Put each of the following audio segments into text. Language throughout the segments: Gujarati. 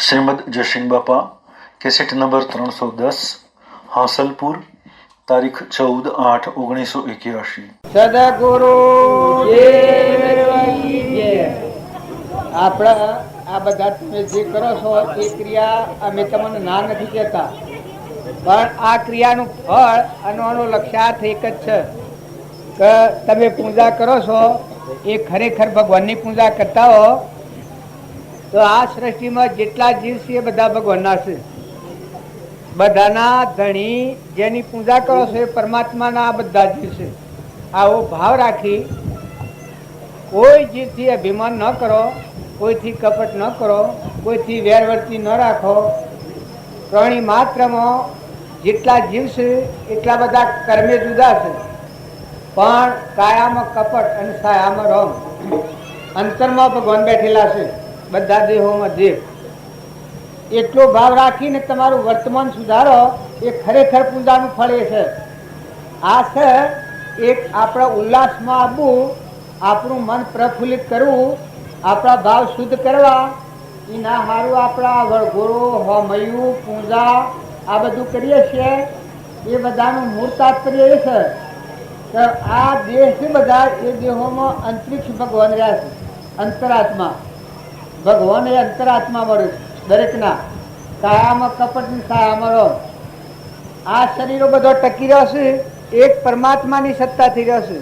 શ્રીમદ જયસિંહ બાપા કેસેટ નંબર 310 હાંસલપુર તારીખ 14/8/1981। સદગુરુ આપણા આ બધા તમે જે કરો છો એ ક્રિયા અમે તમને ના નથી કહેતા, પણ આ ક્રિયાનું ફળ અને લક્ષ્યાર્થ એક જ છે કે તમે પૂજા કરો છો એ ખરેખર ભગવાનની પૂજા કરતા હો તો આ સૃષ્ટિમાં જેટલા જીવ છે એ બધા ભગવાનના છે. બધાના ધણી જેની પૂજા કરો છો એ પરમાત્માના આ બધા જીવ છે. આવો ભાવ રાખી કોઈ જીવથી અભિમાન ન કરો, કોઈથી કપટ ન કરો, કોઈથી વેરવર્તી ન રાખો. પ્રાણી માત્રમાં જેટલા જીવ છે એટલા બધા કર્મે જુદા છે, પણ કાયામાં કપટ અને સાયામાં રમ, અંતરમાં ભગવાન બેઠેલા છે બધા દેહોમાં દેહ. એટલો ભાવ રાખીને તમારું વર્તમાન સુધારો એ ખરેખર પૂજાનું ફળ એ છે. આ છે એક આપણા ઉલ્લાસમાં આવવું, આપણું મન પ્રફુલ્લિત કરવું, આપણા ભાવ શુદ્ધ કરવા. એના સારું આપણા વળગોળો હોમયું પૂજા આ બધું કરીએ છીએ. એ બધાનું મૂળ તાત્પર્ય એ છે કે આ દેહ છે બધા એ દેહોમાં અંતરિક્ષ ભગવાન રહ્યા છે. અંતરાત્મા ભગવાન એ અંતરાત્મા મળે દરેકના. કાયામાં કપટ ને સાયામાં રમ. આ શરીરો બધો ટકી રહ્યો છે એક પરમાત્માની સત્તાથી રહ્યો છે.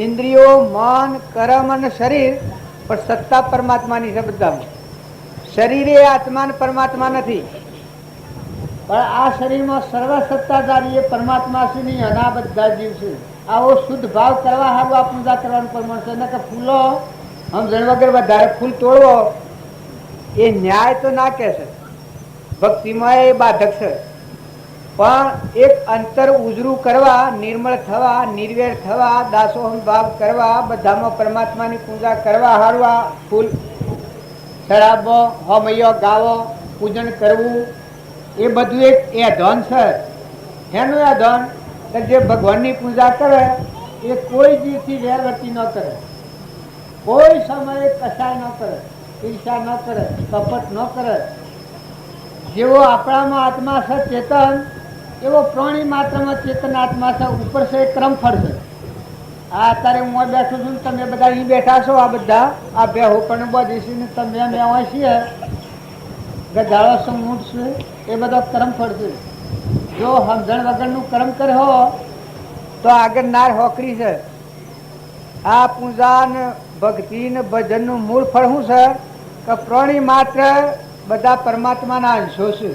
ઇન્દ્રિયો, મન, કર્મ અને શરીર પણ સત્તા પરમાત્માની છે બધામાં. શરીર એ આત્મા ને પરમાત્મા નથી, પણ આ શરીરમાં સર્વ સત્તાધારી એ પરમાત્મા છે નહીં અને આ બધા જીવ છે. આવો શુદ્ધ ભાવ કરવા સારું આ પૂજા કરવાનું પ્રમાણ છે. કે ફૂલો સમજણ વગર વધારે ફૂલ તોડવો એ ન્યાય તો ના કે છે, ભક્તિમાં એ બાધક છે. પણ એક અંતર ઉજરું કરવા, નિર્મળ થવા, નિર્વેર થવા, દાસોહમ ભાવ કરવા, બધામાં પરમાત્માની પૂજા કરવા સારું આ ફૂલ શરાબો હોમૈયો ગાવો પૂજન કરવું એ બધું એક એ ધન છે. એનું આ ધન કે જે ભગવાનની પૂજા કરે એ કોઈ જીવથી વેરવર્તી ન કરે, કોઈ સમયે કસાય ન કરે, ઈર્ષા ન કરે, કપટ ન કરે. જેવો આપણામાં આત્મા છે ચેતન, એવો પ્રાણી માત્રમાં ચેતન આત્મા છે. ઉપર છે એ ક્રમફળ છે. આ અત્યારે હું બેઠું છું, તમે બધા અહીં બેઠા છો. આ બધા આ બે હોપણ બધી ને તમે અમે હોય છીએ ગધાડો છે, ઊંટ છે, એ બધો ક્રમફળ છે. જો સમજણ વગરનું કર્મ કરે હો તો આગળ નાર હોકરી છે. આ પૂજા ને ભક્તિ ને ભજન નું મૂળ ફળ શું છે કે પ્રાણી માત્ર બધા પરમાત્માના અંશો છે,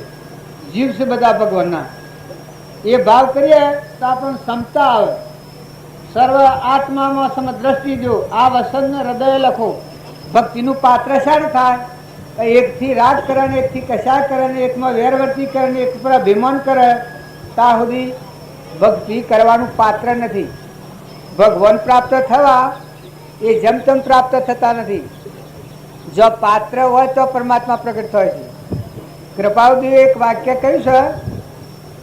જીવ છે બધા ભગવાનના. એ ભાવ કરીએ તો આપણને ક્ષમતા આવે. સર્વ આત્મામાં સમ દ્રષ્ટિ જો આ વસંત હૃદય લખો. ભક્તિનું પાત્ર શાણ થાય? એકથી રાગ કરે ને એકથી કશા કરે ને એકમાં વેરવર્તી કરે ને એક પર અભિમાન કરે ત્યાં સુધી ભક્તિ કરવાનું પાત્ર નથી. ભગવાન પ્રાપ્ત થવા એ જેમ તેમ પ્રાપ્ત થતા નથી. જો પાત્ર હોય તો પરમાત્મા પ્રગટ થાય છે. કૃપાળુદેવે એક વાક્ય કહ્યું છે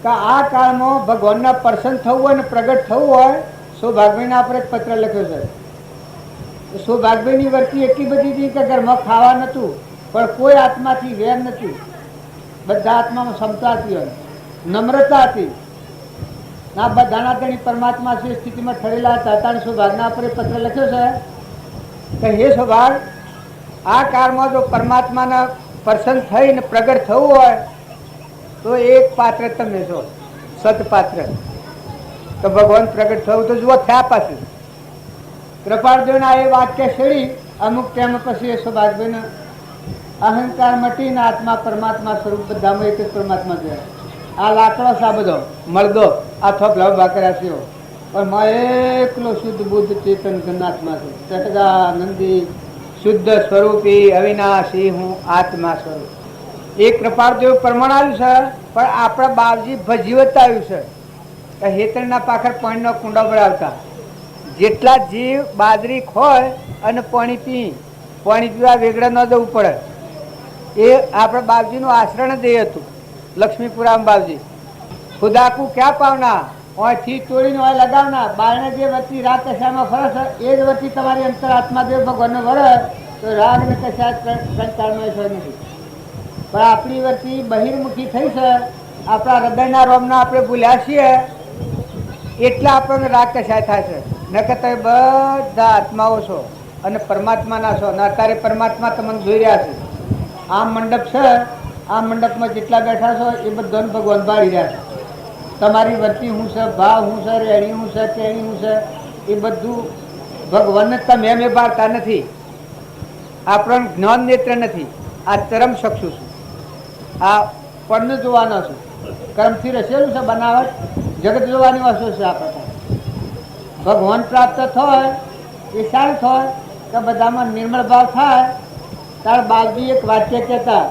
કે આ કાળમાં ભગવાનના પ્રસન્ન થવું હોય ને પ્રગટ થવું હોય. સૌભાગભાઈને આપણે એક પત્ર લખ્યો છે. સૌભાગભાઈની વર્તી એટલી બધી હતી કે ઘરમાં ખાવા નહોતું, પણ કોઈ આત્માથી વેર નથી. બધા આત્મામાં ક્ષમતા હતી, નમ્રતા હતી. ના બધાના તેની પરમાત્મા છે સ્થિતિમાં ઠરેલા હતા. તારે સૌભાગના આપણે પત્ર લખ્યો છે કે હે સૌભાગ, આ કાળમાં જો પરમાત્માના પ્રસન્ન થઈને પ્રગટ થવું હોય તો એક પાત્ર તમે છો, સતપાત્ર. તો ભગવાન પ્રગટ થવું તો જુઓ થયા પાછું. કૃપાળદેવના એ વાક્ય શેડી અમુક ટાઈમ પછી એ સૌભાગભાઈને અહંકાર મટીને આત્મા પરમાત્મા સ્વરૂપ બધામાં એક જ પરમાત્મા જોયા. આ લાકડો સા બધો મળદો આ થોપલા ઉભા કર્યા છે, પણ માં એકલો શુદ્ધ બુદ્ધ ચેતન ઘનાત્મા છે. સહજાનંદી શુદ્ધ સ્વરૂપી અવિનાશી હું આત્મા સ્વરૂપ. એ કૃપાળદેવ પ્રમાણ આવ્યું છે. પણ આપણા બાપજી ભજીવત આવ્યું છે કે હેતરના પાખર પાણીનો કુંડો ભરાવતા. જેટલા જીવ બાજરી ખોય અને પાણી પીવા વેગળા ન જવું પડે. એ આપણા બાપજીનું આચરણ જ એ હતું. લક્ષ્મીપુરામ બાપજી ખુદાકુ ક્યાં પાવના ઓયથી તોડીને ઓય લગાવના. બારણે જે વતી રાગ કશામાં ફરે છે એ જ વતી તમારી અંતર આત્માદેવ ભગવાનને વળે તો રાગ ને કશા કંટાળમાં નથી. પણ આપણી વતી બહિર્મુખી થઈ છે, આપણા હૃદયના રોમના આપણે ભૂલ્યા છીએ એટલા આપણને રાગ કશાય થાય છે. નકર તમે બધા આત્માઓ છો અને પરમાત્માના છો, અને અત્યારે પરમાત્મા તમને જોઈ રહ્યા છે. આ મંડપ છે, આ મંડપમાં જેટલા બેઠા છો એ બધાને ભગવાન બાળી રહ્યા છે. તમારી વર્તી હું છે, ભાવ હું છે, રેણી હું છે, કેણી હું છે, એ બધું ભગવાનને તમે એમ બાળતા નથી. આપણને જ્ઞાન નેત્ર નથી. આ ચરમ ચક્ષુ છું, આ પણને જોવાનો છું. કર્મથી રચેલું છે બનાવટ, જગત જોવાની વસ્તુ છે. આપણે ભગવાન પ્રાપ્ત થાય એ સારું થાય કે બધામાં નિર્મળ ભાવ થાય. તાર બાપજી એક વાક્ય કહેતા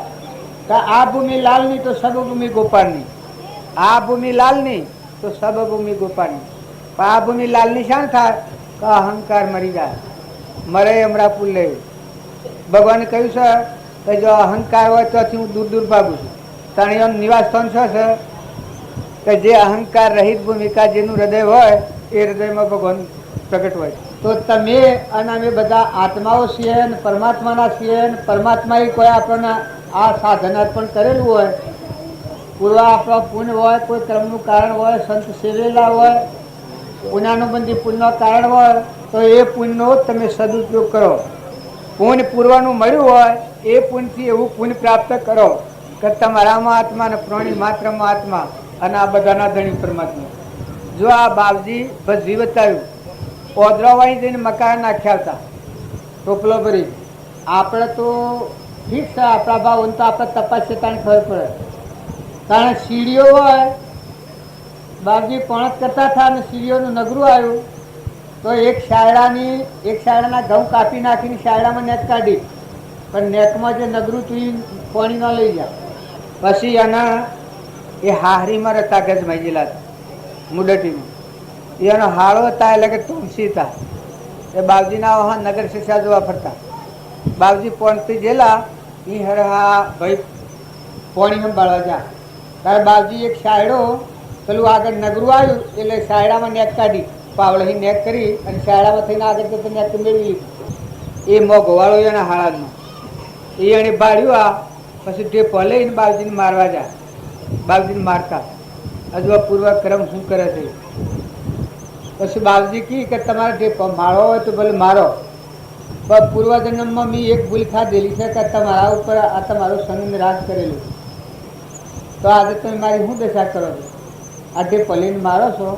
કે આ ભૂમિ લાલની તો સર્વભૂમિ ગોપાળની, આ ભૂમિ લાલની તો સર્વભૂમિ ગોપાળની. પણ આ ભૂમિ લાલની શાન થાય કે અહંકાર મરી જાય, મરે હમણાં પુલ લે. ભગવાને કહ્યું છે કે જો અહંકાર હોય તો હું દૂર દૂર ભાગું છું. તાણીઓનું નિવાસ સ્થાન શું છે કે જે અહંકાર રહિત ભૂમિકા જેનું હૃદય હોય એ હૃદયમાં ભગવાન પ્રગટ હોય. તો તમે અને અમે બધા આત્માઓ છીએ ને પરમાત્માના છીએ, ને પરમાત્માએ કોઈ આપણને આ સાધન અર્પણ કરેલું હોય, પૂર્વ આપણો પુણ્ય હોય, કોઈ કર્મનું કારણ હોય, સંત સેવેલા હોય, પુણ્યાનુબંધી પુણ્યનું કારણ હોય, તો એ પુણ્યનો તમે સદુપયોગ કરો. પુણ્ય પૂર્વનું મળ્યું હોય એ પુણ્યથી એવું પુણ્ય પ્રાપ્ત કરો કે તમારામાં આત્મા ને પ્રાણી માત્રમાં આત્મા અને આ બધાના ધણી પરમાત્મા. જો આ બાપજી ભજી બતાવ્યું, ઓદરાવાળી જઈને મકાન નાખ્યા હતા ટોપલો ભરી. આપણે તો ઠીક છે, આપણા ભાવ તો આપણે તપાસીએ તાને ખબર પડે. કારણ સીડીઓ હોય, બાપજી પણત કરતા હતા અને સીડીઓનું નગરું આવ્યું તો એક શાયડાના ઘઉં કાપી નાખીને શાયડામાં નેક કાઢી, પણ નેકમાં જે નગરું તું પાણી ન લઈ જાય. પછી એના એ હાહરીમાં રહેતા ગજમાઈ ગયેલા હતા મુડટીમાં. એનો હાળો હતા એટલે કે તુલસી હતા. એ બાપજીના વહા નગર શિક્ષા જોવા ફરતા. બાપજી પોણથી ગયેલા એ હરે હા ભાઈ પાણી સંભાળવા જા. ત્યારે બાપજી એક શાયડો પેલું આગળ નગરું આવ્યું એટલે શાયડામાં નેક કાઢી, પાવડી નેક કરી અને શાયડામાં થઈને આગળ જતો નેક મેળવી લીધું. એ મોઘવાળો એના હાળાનો એ એને ભાડ્યું. આ પછી ટેપો લઈને બાપજીને મારવા જા. બાપજીને મારતા હજુ આ પૂર્વક્રમ શું કરે છે. પછી બાપજી કી કે તમારે ટેપો મારવો હોય તો ભલે મારો, પણ પૂર્વજન્મમાં મેં એક ભૂલ ખાધેલી છે કે તમારા ઉપર આ તમારું સંગ રાજ કરેલું, તો આજે તમે મારી શું દશા કરો છો? આ ટેપો લઈને મારો છો,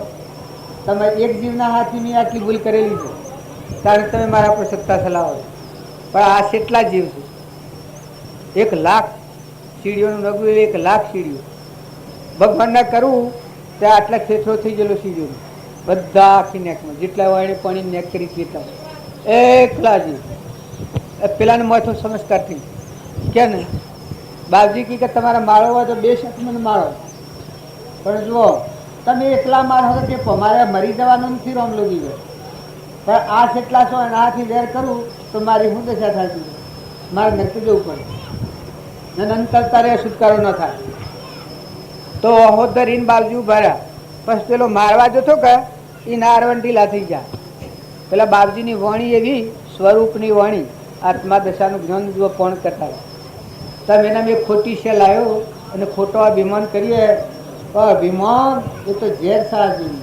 તમે એક જીવના હાથથી મેં આટલી ભૂલ કરેલી છે, ત્યારે તમે મારા પર સત્તા ચલાવો છો. પણ આ કેટલા જીવ છે? 1,00,000 સીડીઓનું નગરું, 1,00,000 સીડીઓ. ભગવાનને કરવું ત્યાં આટલા ખેતરો થઈ ગયેલો સીડીઓનું, બધા આખી નેકમાં જેટલા હોય એને પાણી નેક કરી પીતા એકલા જીવ. પેલાને માથું સંસ્કાર થઈ કે ને બાપજી કી કે તમારે મારો હોય તો 2 શબ્દ મને મારો, પણ જુઓ તમે એકલા મારો કે મારે મરી જવાનું નથી રોમ લોગી ગયો. પણ આ કેટલા છો એનાથી વેર કરું તો મારી શું દશા થાય? મારે નક્કી જવું પડે અને અંતર તારે છુટકારો ન થાય. તો હોદરીને બાપજી ઉભા રહ્યા. પછી પેલો મારવા જતો કે એ નારવણ ઢીલા થઈ ગયા. પેલા બાપજીની વાણી એવી સ્વરૂપની વાણી, આત્મા દશાનું જ્ઞાન જુઓ પણ કરતા. તમે એના મેં ખોટી છે લાવ્યો અને ખોટો અભિમાન કરીએ. અભિમાન એ તો ઝેર સારા.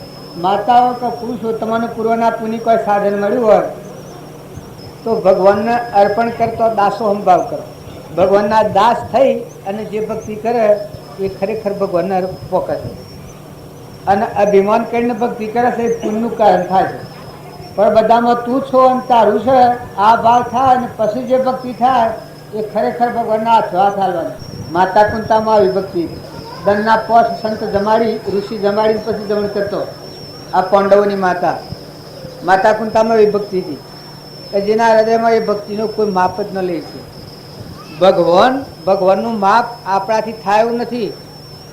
માતાઓ કે પુરુષો તમારે પૂર્વના પુની કોઈ સાધન મળ્યું હોય તો ભગવાનને અર્પણ કરતો દાસો સંભાવ કરો. ભગવાનના દાસ થઈ અને જે ભક્તિ કરે એ ખરેખર ભગવાનને પોકે છે. અને અભિમાન કરીને ભક્તિ કરે છે એ પુણ્યનું કારણ થાય છે. પણ બધામાં તું છો અને તારું છે આ ભાવ થાય અને પછી જે ભક્તિ થાય એ ખરેખર ભગવાનના હાથ હાલવાની. માતા કુંતામાં આવી ભક્તિ દનના પોષ સંત જમાડી, ઋષિ જમાડીને પછી જમણ કરતો. આ પાંડવોની માતા કુંતામાં એ ભક્તિ હતી કે જેના હૃદયમાં એ ભક્તિનો કોઈ માપ જ ન લે છે. ભગવાનનું માપ આપણાથી થાય એવું નથી.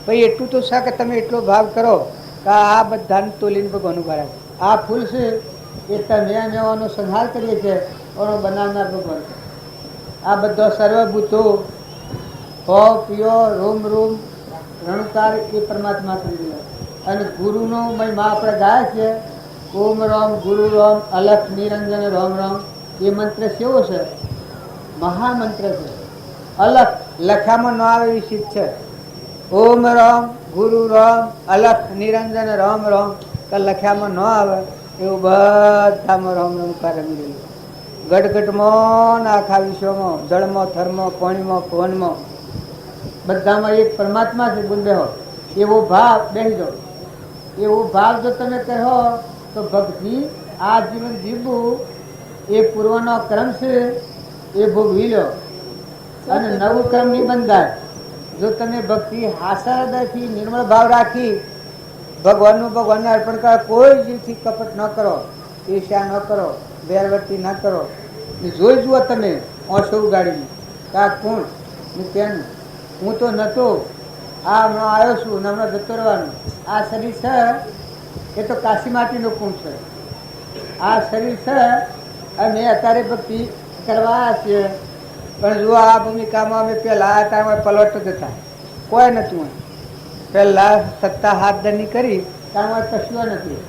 ભાઈ એટલું તો છે કે તમે એટલો ભાવ કરો કે આ બધાને તોલીને ભગવાન ઉભા રાખે. આ ફૂલ છે એ તમે મેવાનો સંહાર કરીએ છીએ એનો બનાવનાર ભગવાન. આ બધો સર્વભૂતો હો પિયો રોમ રોમ રણકાર એ પરમાત્મા કરી દીધા. અને ગુરુનો મહિમા આપણે ગાય છે, ઓમ રામ ગુરુ રામ અલખ નિરંજન રામ રામ. એ મંત્ર કેવો છે? મહામંત્ર છે. અલખ લખામાં ન આવે એવી શીખ છે. ઓમ રામ ગુરુ રામ અલખ નિરંજન રામ રામ કે લખ્યામાં ન આવે એવું બધામાં રામ રામ કાર્ય મળેલું. ગટગટમાં આખા વિશ્વમાં જળમાં થરમાં પાણીમાં પવનમાં બધામાં એક પરમાત્મા છે. ગુંડે હો એવો ભાવ બેસી જાઓ. એવો ભાવ જો તમે કહો તો ભક્તિ આ જીવન જીવવું એ પૂર્વનો ક્રમ છે એ ભોગવી લો અને નવું ક્રમ નહીં બંધાય. જો તમે ભક્તિ હાસા હૃદયથી નિર્મળ ભાવ રાખી ભગવાનને અર્પણ કરો, કોઈ જીવથી કપટ ન કરો, ઈર્ષ્યા ન કરો, વેરવર્તી ન કરો. જોઈ જુઓ તમે ઓછો ઉગાડીને કા કોણ તેનું. હું તો નહોતો, આ હમણાં આવ્યો છું ને હમણાં જતો રહેવાનું. આ શરીર છે એ તો કાશી માટીનું કુંડ છે. આ શરીર છે અને અત્યારે ભક્તિ કરવા છીએ. પણ જો આ ભૂમિકામાં અમે પહેલાં ત્યાં પલટ જતા કોઈ નહોતું. પહેલાં સત્તા હાથ ધરની કરી ત્યાં કશું નથી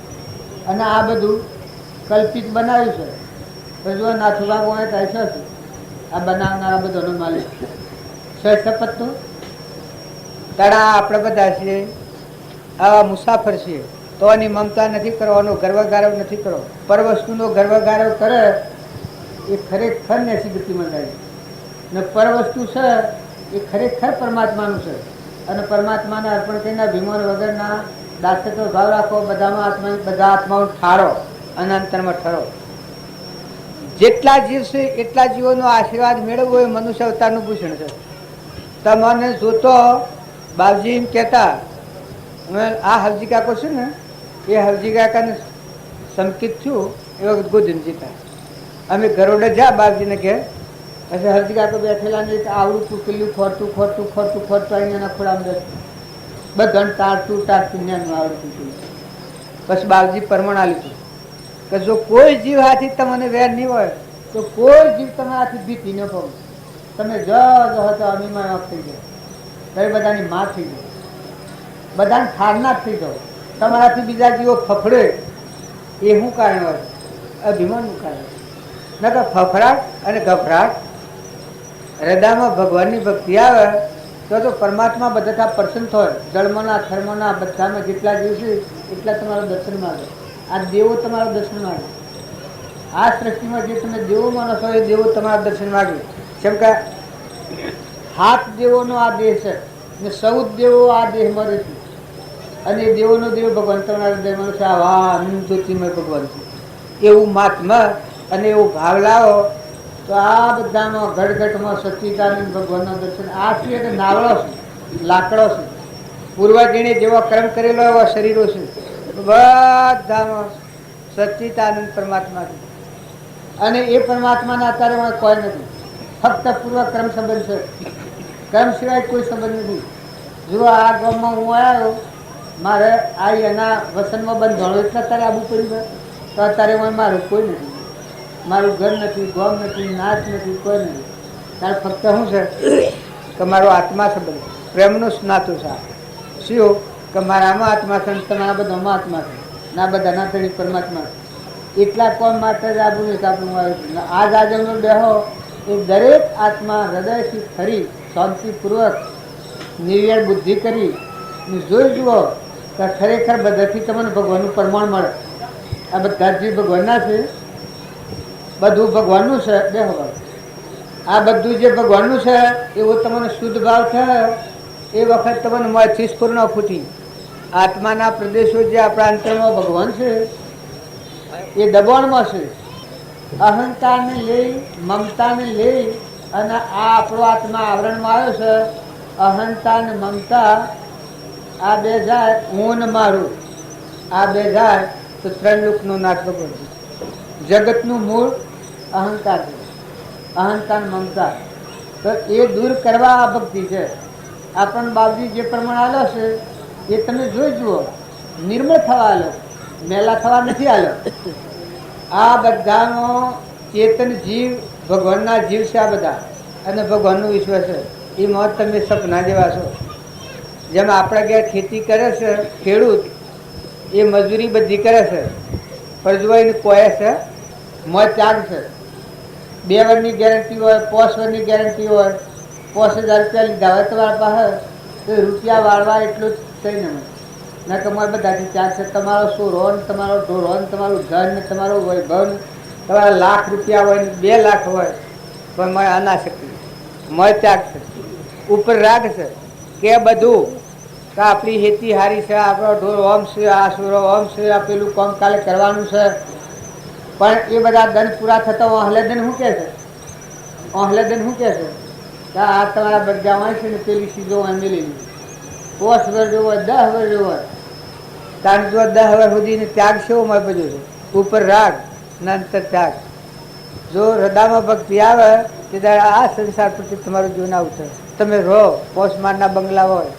અને આ બધું કલ્પિત બનાવ્યું છે. જો નાથુબા કોણે થાય છે આ બનાવનારા બધાનો માલિક સપત્તો તારા આપણે બધા છીએ આવા મુસાફર છીએ. તો એની મમતા નથી કરવાનો, ગર્વગારવ નથી કરો. પર વસ્તુનો ગર્વગારવ કરે એ ખરેખર નસીબથી મંડાય ને પર વસ્તુ છે એ ખરેખર પરમાત્માનું છે. અને પરમાત્માને અર્પણ કરીને અભિમાન વગરના દાસત્વ ભાવ રાખો. બધામાં બધા આત્માઓ ઠારો અને અંતરમાં ઠરો. જેટલા જીવ છે એટલા જીવોનો આશીર્વાદ મેળવવો એ મનુષ્ય અવતારનું ભૂષણ છે. તમને જોતો બાપજી એમ કહેતા, આ હવજી કાકો છે ને એ હવજી કાકાને સંકિત થયું એ વખત ગોધનજીતા અમે ગરોડે જા બાપજીને કહે પછી હવજી કાકો બેઠેલા ને આવડું તૂટેલું ખોટું ખોટું ખોટું ખોટું આવીને એના ખોડામાં બધાને ટાળતું ટાળતું જ્ઞાનનું આવડું તૂટેલું. પછી બાપજી પરમણ આલ્યું હતું કે જો કોઈ જીવ હાથી તમને વેર નહીં હોય તો કોઈ જીવ તમારાથી ભીતી ન પડે. તમે જ હતો અમીમાં થઈ જાય, તમે બધાની માં થઈ જાય, બધાને ઠારના થઈ જાઓ. તમારાથી બીજા જીવો ફફડે એ શું કારણ હોય? અભિમાનનું કારણ. નકર ફફડાટ અને ગભરાટ હૃદયમાં ભગવાનની ભક્તિ આવે તો પરમાત્મા બધા પ્રસન્ન થાય. જળમના થર્મના બધામાં જેટલા જીવ છે એટલા તમારો દર્શન માગે. આ દેવો તમારું દર્શન માગે. આ સૃષ્ટિમાં જે તમે દેવો માનો છો એ દેવો તમારા દર્શન માગે. કેમ કે 7 દેવોનો આ દેહ છે ને 14 દેવો આ દેહમાં રહે છે. અને એ દેવોનો દેવ ભગવાન તમારા હૃદયમાં છે. આવા જ્યોતિમય ભગવાન છે. એવું મહાત્મા અને એવો ભાવ લાવો તો આ બધામાં ઘટઘટમાં સચ્ચિદાનંદ ભગવાનના દર્શન. આ છે એટલે નાવડો છે, લાકડો છે. પૂર્વજીણે જેવો કર્મ કરેલો એવા શરીરો છે. બધામાં સચ્ચિદાનંદ પરમાત્મા છે. અને એ પરમાત્માના અત્યારે કોઈ નથી. ફક્ત પૂર્વ કર્મ સંબંધ છે. કર્મ સિવાય કોઈ સંબંધ નથી. જો આ ગામમાં હું આવ્યો, મારે આ એના વસનમાં બંધાણો એટલે અત્યારે આવવું પડ્યું તો અત્યારે મારું કોઈ નથી. મારું ઘર નથી, ગોમ નથી, નાચ નથી, કોઈ નથી. ત્યારે ફક્ત શું છે કે મારો આત્મા સંબંધ પ્રેમનું સ્નાતું છે. શું કે મારામાં આત્મા છે, તમારા બધામાં આત્મા છે. ના બધાના ધણી પરમાત્મા છે. એટલા કોમ માટે જ આબુ નહીં આપણું આવ્યું. આજ આજનો બેહો એ દરેક આત્મા હૃદયથી ફરી શાંતિપૂર્વક નિર્યળ બુદ્ધિ કરી જોઈ જુઓ કે ખરેખર બધાથી તમને ભગવાનનું પ્રમાણ મળે. આ બધા જે ભગવાનના છે બધું ભગવાનનું છે. બેહો આ બધું જે ભગવાનનું છે એવો તમને શુદ્ધ ભાવ થયો એ વખત તમને મોંથી સ્ફૂર્ણ ફૂટી. આત્માના પ્રદેશો જે આપણા અંતરમાં ભગવાન છે એ દબાણમાં છે. અહંકારને લઈ, મમતાને લઈ અને આ આપણો આત્મા આવરણમાં આવ્યો છે. અહંતા ને મમતા આ બે જાય, હું ને મારું આ બે જાય તો 3 લોકનો નાશ ભગવાન. જગતનું મૂળ અહંકાર છે. અહંકાર મમતા તો એ દૂર કરવા આ ભક્તિ છે. આપણને બાપજી જે પ્રમાણે આલો છે એ તમે જોઈ જુઓ. નિર્મળ થવા આલો, મેલા થવા નથી આલો. આ બધાનો ચેતન જીવ ભગવાનના જીવ છે આ બધા. અને ભગવાનનું વિશ્વ છે. એમાં તમે સપના જેવા છો. જેમ આપણા ઘેર ખેતી કરે છે ખેડૂત, એ મજૂરી બધી કરે છે પણ જો એને કોઈ છે મોં ત્યાગ છે. 2 વર્ષની ગેરંટી હોય, 5 વર્ષની ગેરંટી હોય, ₹5000 લીધા હોય તમારા પાસે તો રૂપિયા વાળવા એટલું જ થઈ ને ના તમારે બધાથી ચાર છે. તમારો સોરો ને તમારો ઢોરો ને તમારું ધન ને તમારો વૈભવ ને તમારા લાખ રૂપિયા હોય ને 2 લાખ હોય પણ મેં અનાશક્તિ મય ત્યાગ છે ઉપર રાગ છે કે બધું કે આપણી હેતી હારી છે, આપણો ઢોર ઓમ છે, આ સુરો ઓમ છે, આ પેલું કામ કાલે કરવાનું છે. પણ એ બધા દંડ પૂરા થતા ઓહલેદન શું કહે છે? ઓહલેદન શું કહે છે કે આ તમારા બધા હોય છે ને પેલી સીધો અમે લઈ લીધી 5 વર્ષ જેવો હોય 10 વર્ષ જેવો હોય કારણ જો 10 વર્ષ સુધીને ત્યાગ સેવો મળે બધું છે ઉપર રાગ નંતર ત્યાગ. જો હૃદયમાં ભક્તિ આવે ત્યારે આ સંસાર પ્રતિ તમારું જીવન આવું છે. તમે રહો 5 માળના બંગલા હોય,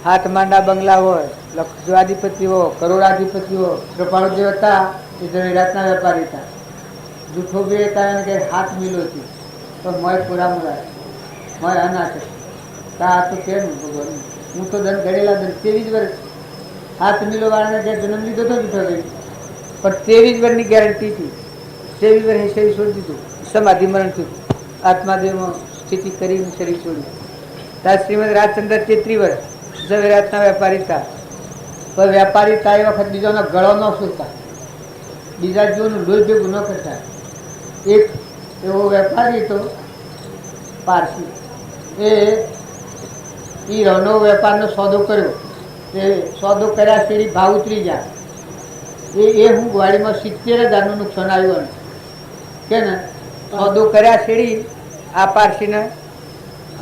7 માળના બંગલા હોય, લક્ષાધિપતિઓ, કરોડાધિપતિઓ, કૃપાળુ જે હતા એ જવેરાતના વેપારી હતા. જૂઠો બે હતા કે 7 મિલો હતી તો મય પૂરા મળાય મય અનાથ આ તો કેનું ભગવાન હું તો દંડ ગણેલા દંડ 23 વર્ષ 7 મિલો વાળાને જે જન્મ લીધો હતો જૂઠો ગઈ પણ 23 વર્ષની ગેરંટી હતી. 23 વર્ષે શરીર છોડી દીધું, સમાધિ મરણ થયું, આત્માદેવમાં સ્થિતિ કરીને શરીર છોડ્યું. ત્યાં શ્રીમદ રાજચંદ્ર 33 વર્ષ ઝવેરાતના વેપારી હતા. પણ વેપારી હતા એ વખત બીજાનો ગળો ન સૂતા, બીજા જીવોનું લોહી ભેગું ન કરતા. એક એવો વેપારી હતો પારસી, એ રનો વેપારનો સોદો કર્યો. એ સોદો કર્યા શેરી ભાવ ઉતરી જાય એ હું ગાડીમાં 70,000નું નુકસાન આવ્યું કે ને સોદો કર્યા શેરી આ પારસીને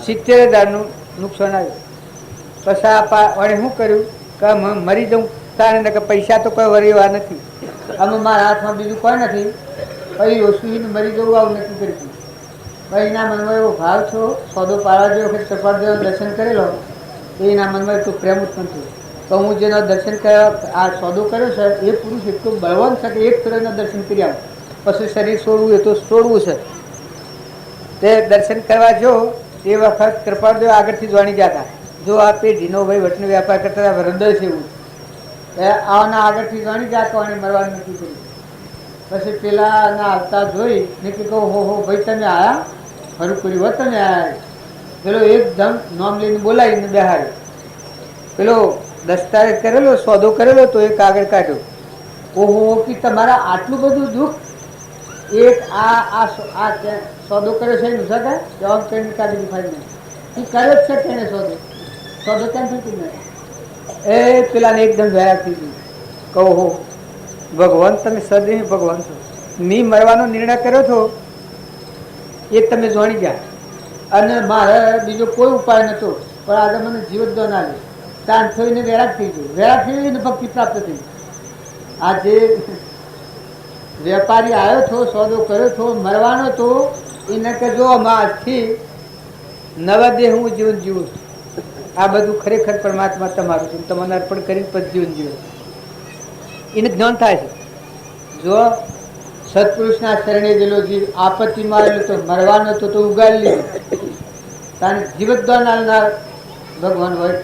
70,000નું નુકસાન આવ્યું. પછી આ વડે શું કર્યું કે મરી જાઉં તારે કે પૈસા તો કોઈ વરેવા નથી, અમે મારા હાથમાં બીજું કોઈ નથી, પછી ઓછું મરી જવું આવું નથી કરતું. ભાઈ એના મનમાં એવો ભાવ છો સોદો પાડવા જે વખત ચપાદેવ દર્શન કરેલો એના મનમાં એટલું પ્રેમ ઉત્પન્ન થયું તો હું જેનો દર્શન કરવા આ સોદો કર્યો છે એ પુરુષ એટલું બળવાન છે કે એક ફેરનો દર્શન કરી આવું પછી શરીર છોડવું એ તો છોડવું છે. તે દર્શન કરવા જો એ વખત કૃપાળદેવ આગળથી જાણી ગયા હતા. જો આ પેઢીનો ભાઈ વટનો વેપાર કરતા હતા હૃદય છે એવું આના આગળથી જાણી ગયા તો અને મરવાનું નક્કી કર્યું. પછી પેલાના આવતા જોઈ ને કે કહો હો ભાઈ તમે આયા ખરું કર્યું હોત તમે આયા. પેલો એકદમ નામ લઈને બોલાવીને બેહાડ્યો. પેલો દસ્તાવેજ કરેલો સોદો કરેલો તો એક આગળ કાઢ્યો. ઓહો કે તમારા આટલું બધું દુઃખ એક આ સોદો કર્યો છે એનું છે જવાબ કરીને કાઢી દીખાય નહીં એ કર્યો જ છે તેને સોદો કેમ થતી નહીં એ પેલાને એકદમ વૈરાગ થઈ ગયું. કહો ભગવાન તમે સદૈવ ભગવાન છો, ની મરવાનો નિર્ણય કર્યો છો એ તમે જાણી ગયા અને મારે બીજો કોઈ ઉપાય નહોતો પણ આજે મને જીવતદાન આવ્યું. તાન થઈને વૈરાગ થઈ ગયું, વૈરાગ થઈ ગયું ભક્તિ પ્રાપ્ત થઈ. આજે વેપારી આવ્યો છો સોદો કર્યો છો મરવાનો તો એને કે જો આજથી નવા દેહ હું જીવન જીવું છું. આ બધું ખરેખર પરમાત્મા તમારું છે, તમને અર્પણ કરીને પછી જીવન જીવે એને જ્ઞાન થાય છે. જો સત્પુરુષના શરણે ગયેલો જીવ આપત્તિમાં આવેલો તો મરવાનો તો ઉગાડી લીધો કારણ જીવતદાન આલનાર ભગવાન હોય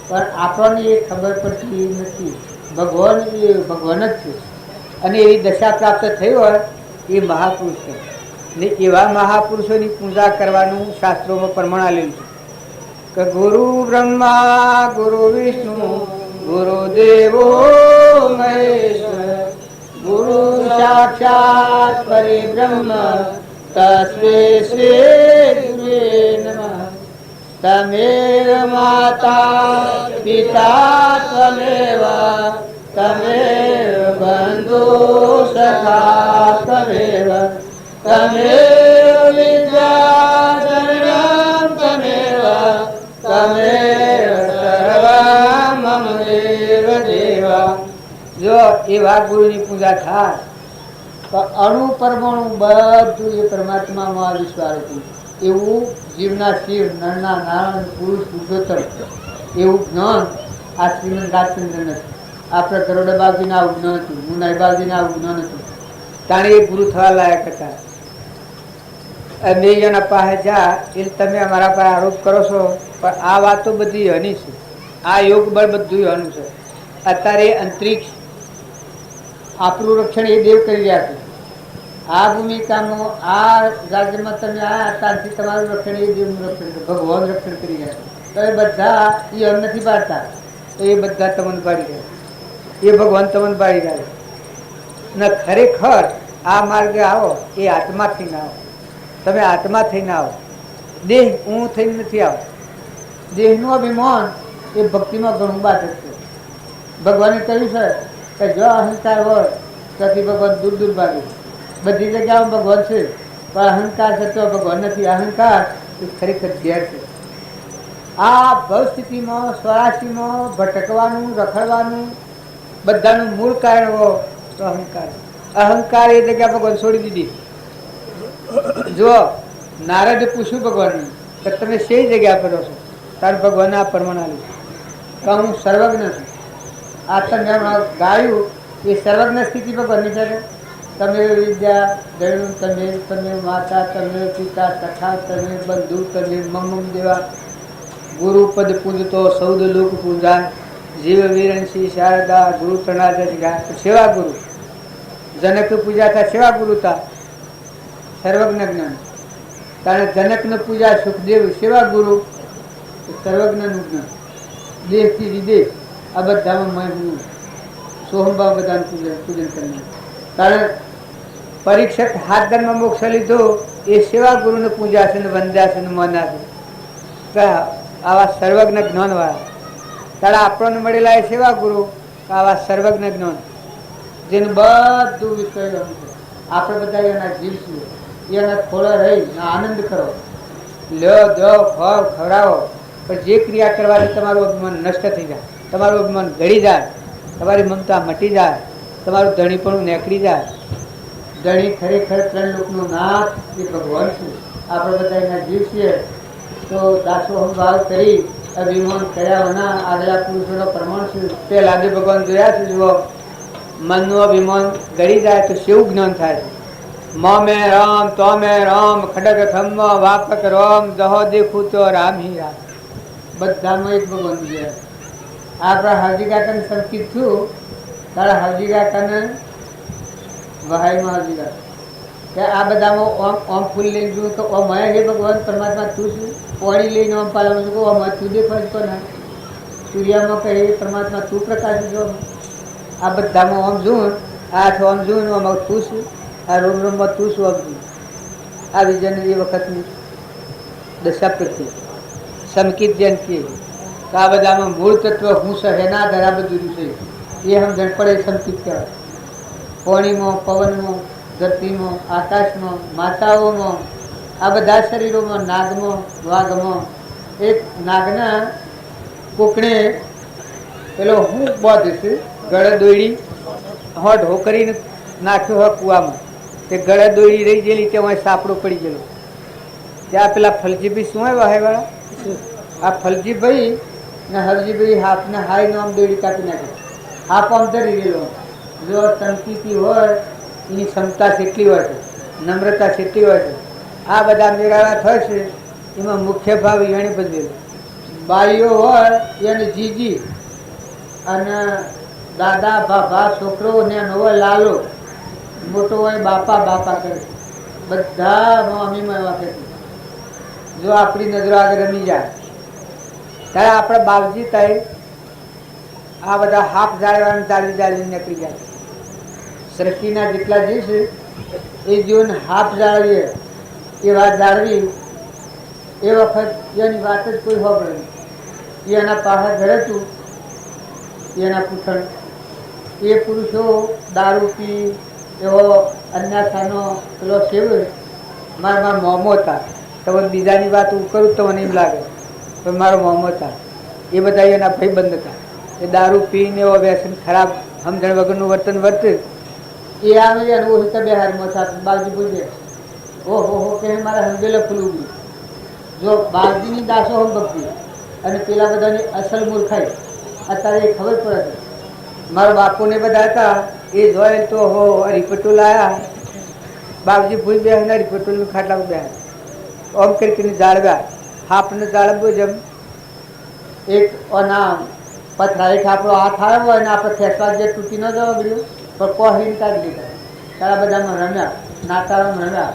પણ આપણને એ ખબર પડતી નથી. ભગવાન એ ભગવાન જ છે અને એવી દશા પ્રાપ્ત થઈ હોય એ મહાપુરુષ છે ને એવા મહાપુરુષોની પૂજા કરવાનું શાસ્ત્રોમાં પ્રમાણ આવેલું છે કે ગુરુ બ્રહ્મા ગુરુ વિષ્ણુ ગુરુદેવો મહેશ્વર ગુરુ સાક્ષાત પરિબ્રહ્મ તસ્મૈ શ્રી ગુરુવે નમઃ. તમેવ માતા પિતા ત્વમેવ તમેવ બંધુ સખા ત્વમેવ તમેવ વિદ્યાધરમ તમેવ તમેવ સર્વં મમ દેવ દેવા. જો એવા ગુરુની પૂજા થાય તો અણુ પરમાણુ બધું એ પરમાત્મામાં વિશ્વાસ હતું. એવું જીવના શિવ નરના નારાયણ પુરુષ પુરુષોત્તમ એવું જ્ઞાન આ શ્રીમદ રાજચંદ્ર નથી. આપણે કરોડબાજીને આવું જ્ઞાન હતું, મુનાઈબાજીને આવું જ્ઞાન હતું. તાણે એ ગુરુ થવા લાયક હતા. મેયના પાસે જા એટલે તમે અમારા પર આરોપ કરો છો પણ આ વાતો બધી હની છે. આ યોગ બળ બધું હનું છે. અત્યારે અંતરિક્ષ આપણું રક્ષણ એ દેવ કરી રહ્યા છે. આ ભૂમિકામાં આ રાજ્યમાં તમે આ ત્યારથી તમારું રક્ષણ એ દેવનું રક્ષણ કરે, ભગવાન રક્ષણ કરી ગયા. તો એ બધા એ અમ નથી પાડતા, તો એ બધા તમને પાડી ગયા, એ ભગવાન તમને પાડી ગયા. ને ખરેખર આ માર્ગે આવો એ આત્મા થઈને આવો. તમે આત્મા થઈને આવો, દેહ હું થઈને નથી આવો. દેહનું અભિમાન એ ભક્તિમાં ઘણું બાધક છે. ભગવાને કહ્યું છે કે જો અહંકાર હોય ત્યાંથી ભગવાન દૂર દૂર ભાગે. બધી જગ્યામાં ભગવાન છે, પણ અહંકાર છે તો ભગવાન નથી. અહંકાર એ ખરેખર ઝેર છે. આ ભવ સ્થિતિમાં સ્વરાશીમાં ભટકવાનું, રખડવાનું બધાનું મૂળ કારણ હો તો અહંકાર. અહંકાર એ જગ્યા ભગવાન છોડી દીધી. જો નારદે પૂછ્યું ભગવાનને કે તમે શી જગ્યા પર છો? તારે ભગવાન આ પ્રમાણ આવ્યું કે હું સર્વજ્ઞ છું. આ તમે ગાયું એ સર્વજ્ઞ સ્થિતિ ભગવાનની છે. તમે વિદ્યા દયણું, તમે માતા, તમે પિતા, સખા, તમે બંધુ, તમે મમ્મ દેવા, ગુરુ પદ પૂજતો સૌદ લોક પૂજા, જીવ વીરંશી શારદા, ગુરુ તણાદશ ગયા. સેવા ગુરુ જનક પૂજા था, સેવા ગુરુ था સર્વજ્ઞ જ્ઞાન. કારણ જનકને પૂજા સુખદેવ, સેવા ગુરુ સર્વજ્ઞનું જ્ઞાન. દેશથી વિદેશ આ બધામાં હું સોહમભાવ બધાનું પૂજન કરનાર. કારણ પરીક્ષક હાથ ધર્મ મોક્ષ લીધો એ સેવા ગુરુને પૂજા છે ને વંદ્યા છે ને મના છે. આવા સર્વજ્ઞ જ્ઞાન વાળા તારા આપણને મળેલા એ સેવા ગુરુ, આવા સર્વજ્ઞ જ્ઞાન જેનું બધું વિષય આપણે બધા એના જીવ છીએ. એના થોડા રહી આનંદ કરો, લ્યો દો ખાવ ખવડાવો, પણ જે ક્રિયા કરવાથી તમારું અભિમાન નષ્ટ થઈ જાય, તમારું અભિમાન ઘડી જાય, તમારી મમતા મટી જાય, તમારું ધણીપણું નીકળી જાય. ધણી ખરેખર ત્રણ લોકનો નાથ એ ભગવાન છે. આપણે બધા એના જીવ છીએ. તો દાસોહમ ભાવ કરી અભિમાન કર્યા વના આગલા પુરુષોનો પ્રમાણ છે. તે લાગે ભગવાન જોયા છે. જુઓ, મનનું અભિમાન ગળી જાય તો શેવું જ્ઞાન થાય છે. મ મેં રામ, તો મેં રામ, ખડગ ખમ્મ વાપક રામ, દહો દેખું તો રામ હી રામ. બધામાં એક ભગવાન જોયા. આપણા હાજી કાકાને સંકિત થયું, તારા હાજી કાકાને વહાઈમાં હાજી કાકા કે આ બધામાં ઓમ ઓમ ફૂલ લઈને જોયું તો ઓમ હે ભગવાન પરમાત્મા તું છું. પોણી લઈને ઓમ પાલવાનું છું, ઓમ તું દેખાડતો ના. સૂર્યામાં કહે પરમાત્મા તું પ્રકાશ જો. આ બધામાં ઓમ જોઉં, આઠ ઓમ જોઉં ઓમ તું છું, આ રોમ રોમમાં તું શું આમ છું. આ વિજયને એ વખતની દશા પ્રત્યે સંકિત જેમ કે આ બધામાં મૂળ તત્વ હું સહેના ધરા બધું છે એ સમજણ પડે. સંકિત કહેવાય. પાણીમાં, પવનમાં, ધરતીમાં, આકાશમાં, માતાઓમાં, આ બધા શરીરોમાં, નાગમાં, વાઘમાં. એક નાગના કોકણે પેલો હું બોધ છે ગળે દોડી હો ઢોકરીને નાખ્યો હોય કૂવામાં. તે ગળે દોડી રહી ગયેલી, ત્યાં સાપડો પડી ગયેલો. ત્યાં પેલા ફલજીભાઈ શું આવ્યા હે વાળા, આ ફલજીભાઈ ને હરજીભાઈ હાથને હાઈ આમ દોડી કાપી નાખે. હાફ આમ ધરી ગયેલો. જો સંકિતી હોય એની ક્ષમતા કેટલી હોય છે, નમ્રતા કેટલી હોય છે. આ બધા મેળાવા થશે એમાં મુખ્ય ભાગ એને ભજવેલો. બાઈઓ હોય એને જીજી, અને દાદા બાબા છોકરો ને હોય લાલો, મોટો હોય બાપા બાપા કરે. બધા અમીમાં એવા કહે. જો આપણી નજરો આગળ રમી જાય ત્યારે આપણે બાપજી થાય આ બધા હાફ જાળવાને જાળવી જાળવી નીકળી જાય. સૃષ્ટિના જેટલા જીવ છે એ જીવન હાફ જાળવીએ એ વાત જાળવી એ વખત એની વાત જ કોઈ ખબર નહીં. એના પાછા ઘરે હતું એના પૂછણ એ પુરુષો દારૂ પી એવો અન્યાસાનો પેલો સેવ મારા મોમો હતા. તમે બીજાની વાત હું કરું તો મને એમ લાગે પણ મારો મોમો હતા. એ બધા એના ભાઈબંધ હતા. એ દારૂ પીને એવો વ્યસન ખરાબ સમજણ વગરનું વર્તન વર્તે. એ આવે અને ઓછા બે હારમાં સાથે બાવજી પૂછે ઓહો હો કે મારા હંગેલો ફૂલું ગયું. જો બાવજીની દાસો હમ ભક્તિ અને પેલા બધાની અસલ મૂર્ખાઈ અત્યારે એ ખબર પડે છે. મારા બાપુને બધા હતા એ જોયે તો હો હરિપટોલ આવ્યા. બાપજી ભૂલ બે હરિપટોલનું ખાટલા બે ઓમ કરીને જાળવ્યા. હાફને જાળવ્યો જેમ એક નામ પથરા એક આપણો હાથ આવ્યો હોય ને આપણે ખેંચવા જે તૂટી ન જવા ગયું પણ કોહીને કાઢી લીધા. તારા બધામાં રમ્યા નાતાળા મળ્યા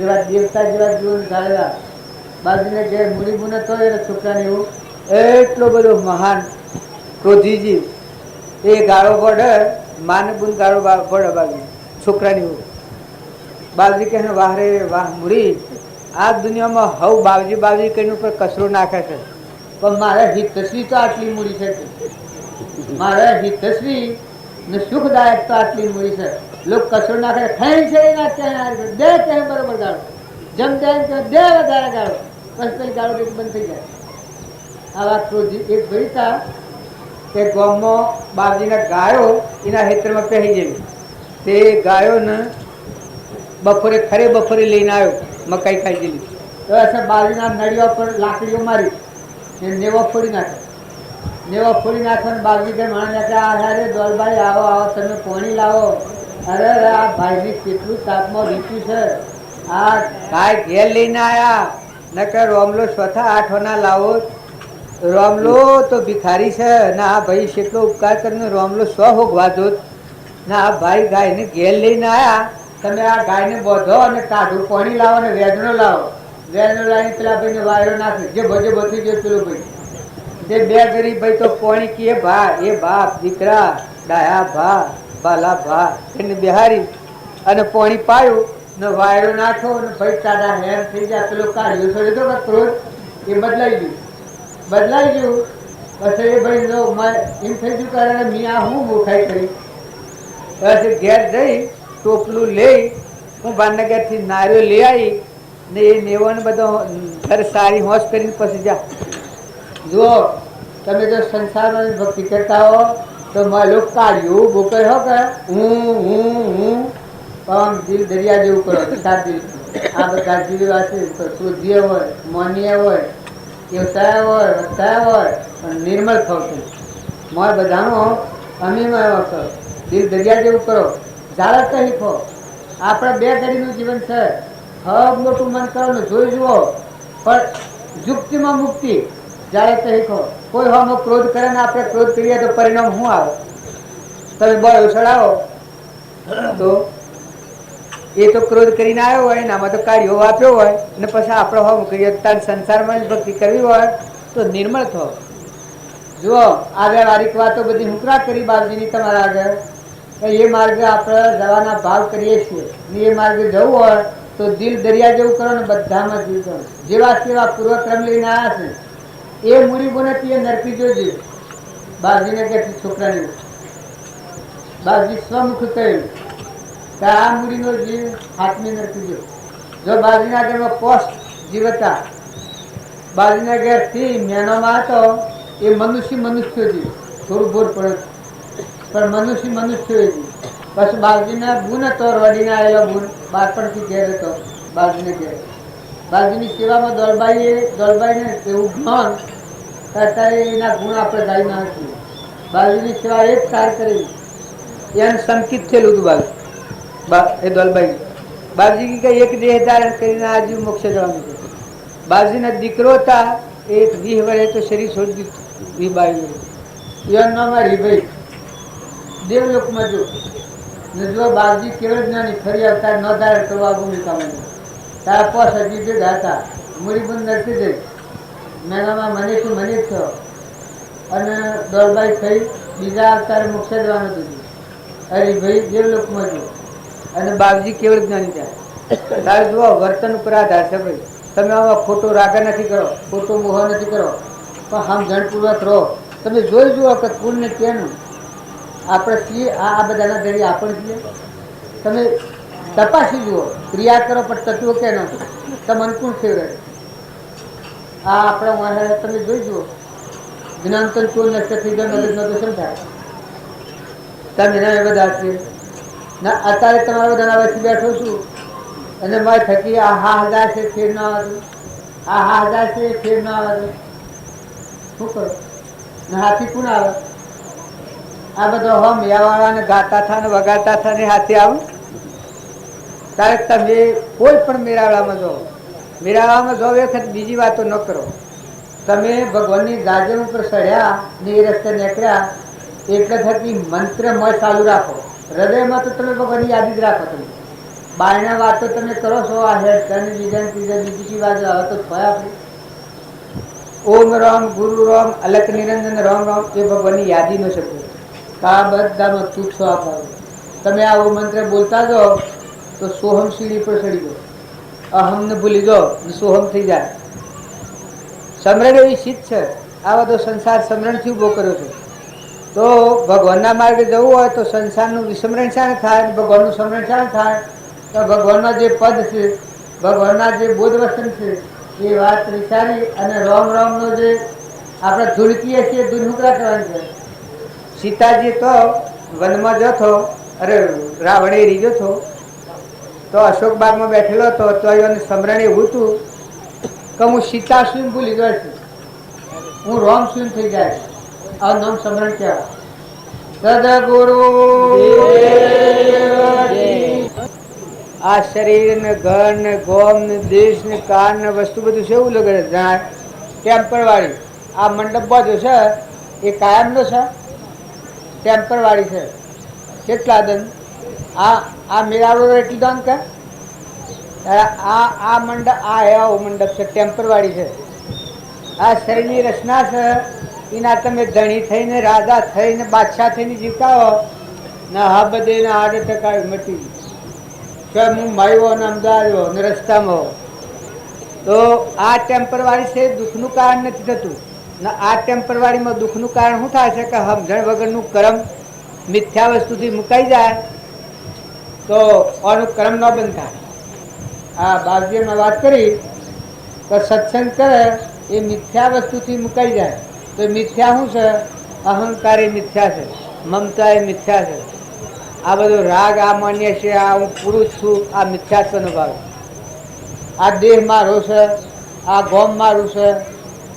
એવા દેવતા જેવા જીવન ચાલેલા. બાજુને જે મૂડી બુને તો એને છોકરાને એવું એટલો બધો મહાન ક્રોધીજી એ ગાળો પડે માને બુન ગાળો પડે બાજુ છોકરાની એવું. બાવજી કહે વાહ રે વાહ મૂડી, આ દુનિયામાં હવ બાવજી બાવજી કરીને ઉપર કચરો નાખે છે, પણ મારા હિતશ્રી તો આટલી મૂડી છે, મારા હિતશ્રી ને સુખદાયક તો આટલી મૂડી છે. લોકો કચરો નાખે ખાઈ છે ના ક્યાં દે ક્યાં બરોબર ગાળો જમ દે દે વધારે ગાળો બસ પેલી ગાળો બંધ થઈ જાય. આ વાત ક્રોધી એક ભાઈ હતા કે ગામમાં બાવજીના ગાયો એના હેતરમાં પહેરી ગયેલી. તે ગાયોને બપોરે ખરે બપોરે લઈને આવ્યો, મકાઈ ખાઈ ગયેલી. તો અસર બાજુના નળિયા પર લાકડીઓ મારી નેવા ફોડી નાખે. નેવા ફોડી નાખવાનું બાવજી કે માણસ અરે દોલભાઈ આવો આવો તમે પાણી લાવો. અરે આ ભાઈની કેટલું તાપમાં રીતું છે, આ ગાય ઘેર લઈને આવ્યા નકર રોમલો ચોથા 8 આના લાવો. રોમલો તો ભિખારી છે ને આ ભાઈ કેટલો ઉપકાર કરીને રોમલો 100 હોગવા દો ને આ ભાઈ ગાયને ઘેર લઈને આવ્યા, તમે આ ગાયને બોધો અને કાઢું પાણી લાવો ને વેદનો લાવો. વેદનો લાવીને પેલા ભાઈને વાયરો નાખે જે ભજે બધી ગયો પેલો ભાઈ. જે બે ગરીબ ભાઈ તો પાણી કીએ ભા એ બાપ દીકરા ડાયા ભા બાલા ભા એને બિહારી અને પાણી પાયું ને વાયરો નાખ્યો ને ભાઈ તાડા હેર થઈ જાય. પેલો કાઢ્યો છોડી દો ક્રોધ એ બદલાઈ ગયું. બદલાઈ ગયું પછી એ ભાઈ જો એમ થઈ ગયું કારણ મિયા હું મૂર્ખાઈ કરી. પછી ઘેર જઈ ટોપલું લઈ હું ભાવનગરથી નારિયો લઈ આવી ને એ નેવોને બધો ઘર સારી હોશ કરીને પછી જા. જુઓ તમે જો સંસારમાં ભક્તિ કરતા હો તો માલો કાઢ્યું બોકર હો કે હું આમ દિલ દરિયા જેવું કરો સાત દિલ. આ બધા જીવવાસી શુદ્ધિય હોય માનીય હોય વ્યવસાય હોય વ્યવસાય હોય પણ નિર્મળ થવું મોય બધાનો અમીમય કરો દિલ દરિયા જેવું કરો જાળત શીખો. આપણે 2 ઘડીનું જીવન છે. હબ મોટું મન કરો ને જોઈ જુઓ પણ યુક્તિમાં મુક્તિ જાળત શીખો. કોઈ હમ ક્રોધ કરે ને આપણે ક્રોધ કરીએ તો પરિણામ શું આવે? તમે બળ ઉછળાવો તો એ તો ક્રોધ કરીને આવ્યો હોય ને આમાં તો કાઢ્યો આપ્યો હોય ને પછી આપણે હમ કરીએ તાર સંસારમાં જ ભક્તિ કરવી હોય તો નિર્મળ થો. જુઓ આગળ વારીક વાતો બધી હુકરા કરી બાપજીની તમારા આગળ એ માર્ગે આપણે જવાના ભાવ કરીએ છીએ. એ માર્ગે જવું હોય તો દિલ દરિયા જેવું કરો ને બધામાં જીવ કરો. જેવા સેવા પૂર્વક્રમ લઈને આવ્યા છે એ મૂડી બોને તે નરકી જોજે. બાપજીને કે છોકરાની બાપજી સ્વમુખ કહ્યું કે આ મૂડીનો જીવ હાથમી નરકી જો. જો બાપજીના ઘરમાં પોસ્ટ જીવ હતા, બાપજીના ઘેરથી મેનોમાં હતો એ મનુષ્ય જીવ થોડું બોર પડે પણ મનુષ્ય હતી. પછી બાપજીના ગુણ હતો રડીને આવેલો ગુણ બાળપણથી ઘેર હતો બાપજીને ઘેર. બાપજીની સેવામાં દોલબાઈને એવું જ્ઞાન કરતા એના ગુણ આપણે ગાઈ ના હતી. બાપજીની સેવા એક કાર કરી એને સંકિત થયેલું હતું એ દોલબાઈ. બાપજી કે એક દેહ ધારણ કરીને આ જીવ મોક્ષ જવાનું છે. બાપજીના દીકરો હતા એ 20 વર્ષે તો શરીર છોડી દીધું. 22 એનું નામ રીભાઈ દેવલોકમાં જો ને જો બાપજી કેવળ જ્ઞાની ફરી અવતાર ન ધારણ કરવા ભૂમિકામાં તારા પોસ હજી ભેગા હતા. મૂડીબંધ નથી જઈ મેનામાં મને થયો અને દોલબાઈ થઈ બીજા અવતારે મોક્ષ જવાનું હતું. હરિભાઈ દેવલોકમાં જો અને બાપજી કેવળ જ્ઞાની ત્યાં. તારે જુઓ વર્તન ઉપર આધાર છે ભાઈ. તમે આમાં ખોટો રાગ નથી કરો, ખોટો મોહ નથી કરો, પણ સમજણપૂર્વક રહો. તમે જોઈ જુઓ કે પુણ્ય કેનું આપણે છીએ. આ બધાના ધરી આપણે છીએ. તમે તપાસી જુઓ, ક્રિયા કરો પણ તત્વો કે ન તમે અનુકૂળ ફેવરે આ આપણા તમે જોઈ જુઓ. જ્ઞાન તો નષ્ટ થઈ ગયો નોલેજ નતો સમજાય તમે ના બધા છીએ ના. અત્યારે તમારા બધાના વચ્ચે બેઠો છું અને મારે થકી આ હાહાકાર છે ફેર ના આવે, આ હાહાકાર છે ફેર ના આવે શું કરો ને હાથી કોણ આવે? આ બધો હમ યાવાળાને ગાતા થા ને વગાડતા થા ને હાથી આવું. ત્યારે તમે કોઈ પણ મેળાવડામાં જાઓ, મેળાવડામાં જાઓ એ વખત બીજી વાતો ન કરો. તમે ભગવાનની ગાજર ઉપર ચડ્યા ને એ રસ્તે નીકળ્યા એટલે થકી મંત્રમય ચાલુ રાખો. હૃદયમાં તો તમે ભગવાનની યાદી જ રાખો. તમે બાયના વાતો તમે કરો છો આ હેડ તને બીજા ત્રીજા બીજી વાત હવે તો થયા આપણે ઓમ રામ ગુરુ રામ અલક નિરંજન રામ રામ એ ભગવાનની યાદી નો શબ્દ આ બધાનો ચૂકશો આપો તમે આવો મંત્ર બોલતા જાઓ તો સોહમ સીડી પર ચડી ગયો અહમ ને ભૂલી જાઓ સોહમ થઈ જાય સમરણ એવી શીત છે આ બધો સંસાર સમરણથી ઉભો કર્યો છે તો ભગવાનના માર્ગે જવું હોય તો સંસારનું વિસ્મરણ શાને થાય ભગવાનનું સ્મરણ શાને થાય તો ભગવાનના જે પદ છે ભગવાનના જે બોધ વચન છે એ વાત વિચારી અને રામ રામનો જે આપણે ધૂળકીએ છીએ ધૂળમુકરા કરવાની છે સીતાજી તો વનમાં જતો અરે રાવણે રીજો હતો તો અશોક બાગમાં બેઠેલો હતો તો એને સ્મરણ એવું હતું કે હું સીતા સુન ભૂલી ગયો છું હું રામ સુન થઈ જાય આ નામ સ્મરણ કહેવાય સદગુરુ આ શરીર ને ઘર ને ગોમ ને દેશ ને કાર ને વસ્તુ બધું છે એવું લગે જણાય ટેમ્પર વાળી આ મંડપ બાજુ છે એ કાયમ નો છે ટેમ્પર વાળી છે કેટલા દન આ મેળાવડો એટલી દન કે આ મંડપ આ એવો મંડપ છે ટેમ્પર વાળી છે આ શરીરની રચના છે એના તમે ધણી થઈને રાજા થઈને બાદશાહ થઈને જીવતા ને હા બધે આડ ટકા મટી હું માયો ને અમદાવાદ ને રસ્તામાં તો આ ટેમ્પરવારી છે દુઃખનું કારણ નથી થતું ને આ ટેમ્પરવારીમાં દુઃખનું કારણ શું થાય છે કે સમજણ વગરનું કર્મ મિથ્યા વસ્તુથી મુકાઈ જાય તો આનું કર્મ ન બંધ થાય આ બાપજીમાં વાત કરી તો સત્સંગ કરે એ મિથ્યા વસ્તુથી મુકાઈ જાય તો મિથ્યા શું છે અહંકાર એ મિથ્યા છે મમતા એ મિથ્યા છે આ બધો રાગ આ માન્ય છે આ હું પુરુષ છું આ મિથ્યાત્વનો ભાવ આ દેહ મારો છે આ ગોમ મારું છે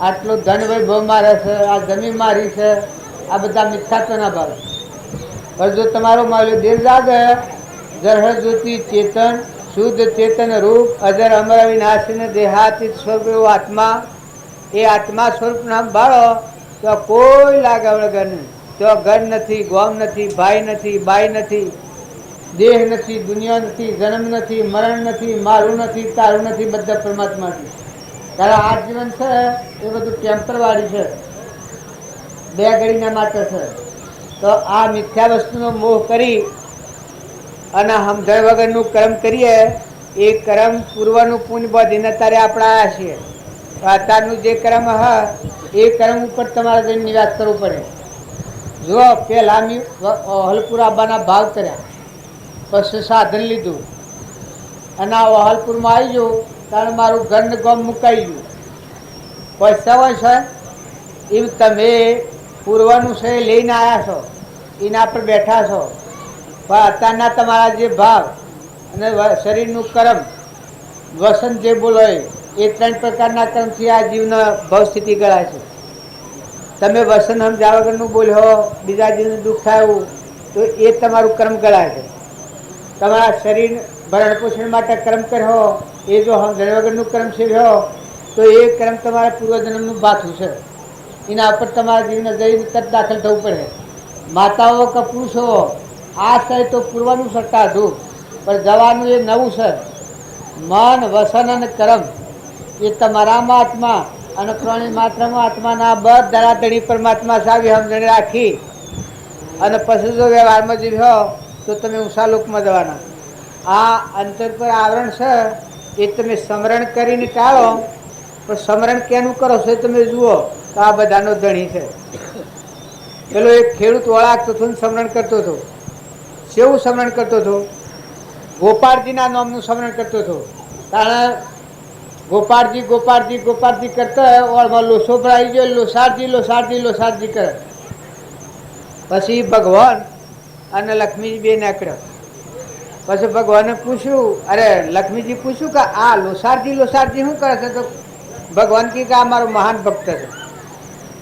આટલો ધન વૈભવ મારે છે આ જમીન મારી છે આ બધા મિથ્યાત્વના ભાવ પણ જો તમારો માર્યો દેહ જાગે જરહ જ્યોતિ ચેતન શુદ્ધ ચેતન રૂપ અજર અમર અવિનાશી દેહાતીત સ્વરૂપ એવો આત્મા એ આત્મા સ્વરૂપ નામ બાળો તો કોઈ લાગે વગર નહીં તો ઘર નથી ગોમ નથી ભાઈ નથી બાઈ નથી દેહ નથી દુનિયા નથી જન્મ નથી મરણ નથી મારું નથી તારું નથી બધા પરમાત્મા નથી તારા આ જીવન છે એ બધું ટેમ્પરવારી છે બે ઘડીના માટે છે તો આ મિથ્યા વસ્તુનો મોહ કરી અને સમજણ વગરનું કર્મ કરીએ એ કર્મ પૂર્વનું પુણ્ય બધીને અત્યારે આપણે આવ્યા છીએ અત્યારનું જે કર્મ હ એ કર્મ ઉપર તમારે જઈને નિવાસ કરવું પડે જો પેલા વહલપુર આવવાના ભાવ કર્યા પછી સાધન લીધું અને આ વહલપુરમાં આવી ગયું કારણ મારું ઘર ને ગામ મુકાઈ ગયું પૈસા હોય છે એમ તમે પૂર્વનું છે લઈને આવ્યા છો એના પર બેઠા છો પણ અત્યારના તમારા જે ભાવ અને શરીરનું કર્મ વસન જે બોલો એ ત્રણ પ્રકારના કર્મથી આ જીવના ભાવ સ્થિતિ ગણાય છે તમે વસન સમજ્યા વગરનું બોલ્યો બીજા જીવને દુઃખ થયું તો એ તમારું કર્મ ગણાય છે તમારા શરીર ભરણ પોષણ માટે કર્મ કર્યો એ જો સમજણ વગરનું કર્મ સેવ્યો તો એ કર્મ તમારા પૂર્વજન્મનું બાથું છે એના ઉપર તમારા જીવને જઈને તરત દાખલ થવું પડે માતાઓ કે પુરુષો આ છે તો પૂર્વનું સટ્ટા હતું પણ જવાનું એ નવું છે મન વસન અને કર્મ એ તમારામાં આત્મા અને પ્રાણી માત્રામાં આત્માના બધા ધણી પરમાત્મા સાવી સમજણ રાખી અને પછી જો વ્યવહારમાં જીવ્યો તો તમે ઊંચા લોકમાં જવાના આ અંતર પર આવરણ છે એ તમે સ્મરણ કરીને ટાળો પણ સ્મરણ કેનું કરો છો એ તમે જુઓ તો આ બધાનો ધણી છે પેલો એક ખેડૂત ઓળાકતો હતો સ્મરણ કરતો હતો કેવું સ્મરણ કરતો હતો ગોપાળજીના નામનું સ્મરણ કરતો હતો કારણ ગોપાળજી ગોપાળજી ગોપાળજી કરતા ઓળમાં લોસો ભરાઈ ગયો લોસારજી લોસારજી લોસારજી કરે પછી ભગવાન અને લક્ષ્મીજી બે નીકળ્યો પછી ભગવાને પૂછ્યું અરે લક્ષ્મીજી પૂછ્યું કે આ લોસારજી લોસારજી શું કરે છે તો ભગવાન કે આ મારો મહાન ભક્ત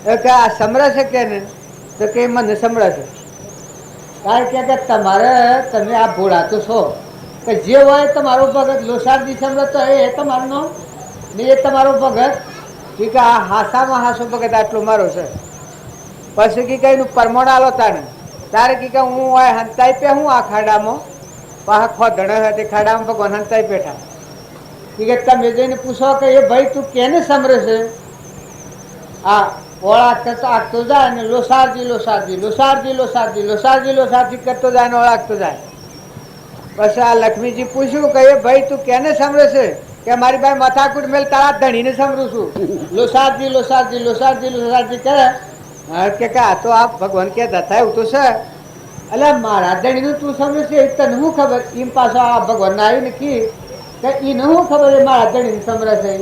છે કે આ સમરે છે કે ને તો કે મને સમરે છે કારણ કે તમારે તમે આ ભોળા તો છો કે જે હોય તમારો ભગત લોસારજી સમરે તો એ તમારું નામ ને એ તમારો ભગત કે આ હાસામાં હાસો ભગત આટલો મારો છે પછી કે એનું પરમોણ આલો તારે તારે કે હું હંતાઈ પે હું આ ખાડામાં પાછા ખો ધણે હતી ખાડામાં ભગવાન હંતાઈ બેઠા. કે તમે જઈને પૂછો કે એ ભાઈ તું કેને સમરે છે? આ ઓળાકતો જાય ને લોસારજી લોસારજી લોસારજી લોસારજી લોસારજી લોસારજી કરતો જાય ને ઓળાકતો જાય. પછી આ લક્ષ્મીજી પૂછ્યું કે એ ભાઈ તું કેને સમરે છે? કે મારી ભાઈ માથાકૂટ મેલ તારા ધણીને સમરું છું. લોસારજી લોસારજી લોસારજી લોસારજી કરે કે આ તો આ ભગવાન કહેતા થાય એવું તો છે. એટલે મારા ધણીનું તું સમરે છે એ તને શું ખબર? એમ પાછો આ ભગવાન આવ્યું ને કી કે એને શું ખબર એ મારા ધણીને સમરે છે?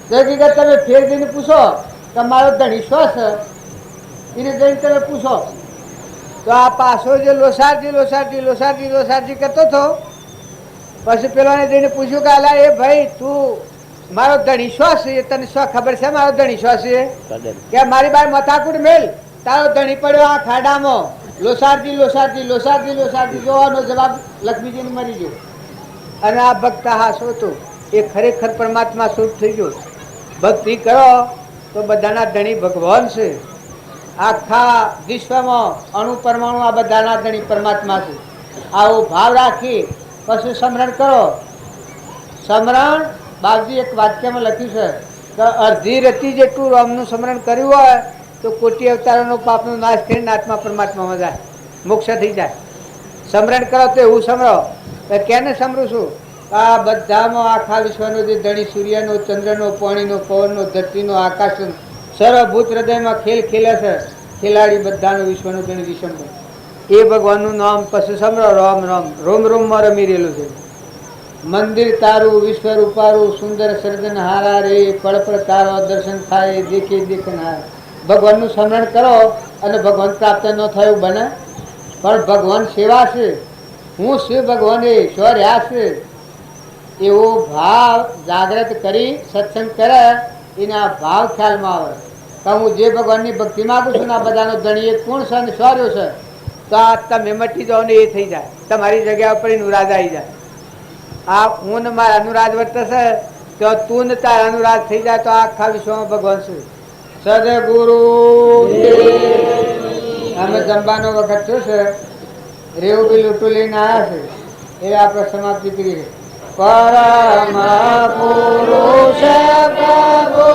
જગીગર તમે ફેર જઈને પૂછો કે મારો ધણી શું છે? એને જઈને તમે પૂછો. તો આ પાછો જે લોસારજી લોસારજી લોસારજી લોસારજી કરતો હતો. પછી પેલાને જઈને પૂછ્યું કે અલા એ ભાઈ તું મારો ધણી શું છે? તને શું ખબર છે મારો ધણી શું છે? કે મારી બાઈ મથાકૂટ મેલ તારો ધણી પડ્યો આ ખાડામાં. લોસારજી લોસારજી લોસારજી લોસારજી જોવાનો જવાબ લક્ષ્મીજીને મળી ગયો. અને આ ભક્ત હાસો હતો એ ખરેખર પરમાત્મા સ્વરૂપ થઈ ગયો. ભક્તિ કરો તો બધાના ધણી ભગવાન છે. આખા વિશ્વમાં અણુ પરમાણુ આ બધાના ધણી પરમાત્મા છે. આવો ભાવ રાખી પછી સ્મરણ કરો. સ્મરણ બાપજી એક વાક્યમાં લખ્યું છે કે અડધી રતી જેટલું રામનું સ્મરણ કર્યું હોય તો કોટી અવતારોનો પાપનો નાશ કરીને આત્મા પરમાત્મામાં જાય, મોક્ષ થઈ જાય. સ્મરણ કરો તો એવું સમરો. કેને સમરું છું? આ બધામાં આખા વિશ્વનો જે ધણી સૂર્યનો ચંદ્રનો પાણીનો પવનનો ધરતીનો આકાશનો સર્વભૂત હૃદયમાં ખેલ ખેલે છે. ખેલાડી બધાનો વિશ્વનો ધણી વિષમ એ ભગવાનનું નામ પછી સમરો. રામ રામ રોમ રોમમાં રમી રહેલું છે. મંદિર તારું વિશ્વ રૂપારું સુંદર સર્જન હારા રે પળ પળ તારો દર્શન થાય દેખે દેખનાર. ભગવાનનું સ્મરણ કરો અને ભગવાન પ્રાપ્ત ન થયું બને. પણ ભગવાન સેવા છે. હું શિવ ભગવાન એ સ્વર્યા છે એવો ભાવ જાગ્રત કરી સત્સંગ કરે એના ભાવ ખ્યાલમાં આવે. તો હું જે ભગવાનની ભક્તિ માગું છું ને આ બધાનો ધણી એક કોણ છે અને સ્વર્યો છે તો આ તમે મટી જાઓ ને એ થઈ જાય. તમારી જગ્યા ઉપર અનુરાધ આવી જાય. આ હું ને મારા અનુરાધ વર્તશે તો તું ને તાર અનુરાધ થઈ જાય તો આખા વિશ્વમાં ભગવાન છે. સદગુરુ અમે જમવાનો વખત થયો છે. રેવું બી લૂંટું લઈને આવ્યા છે એ આપણે સમાપ્તિ કરી. પરમ પુરુષ પ્રભુ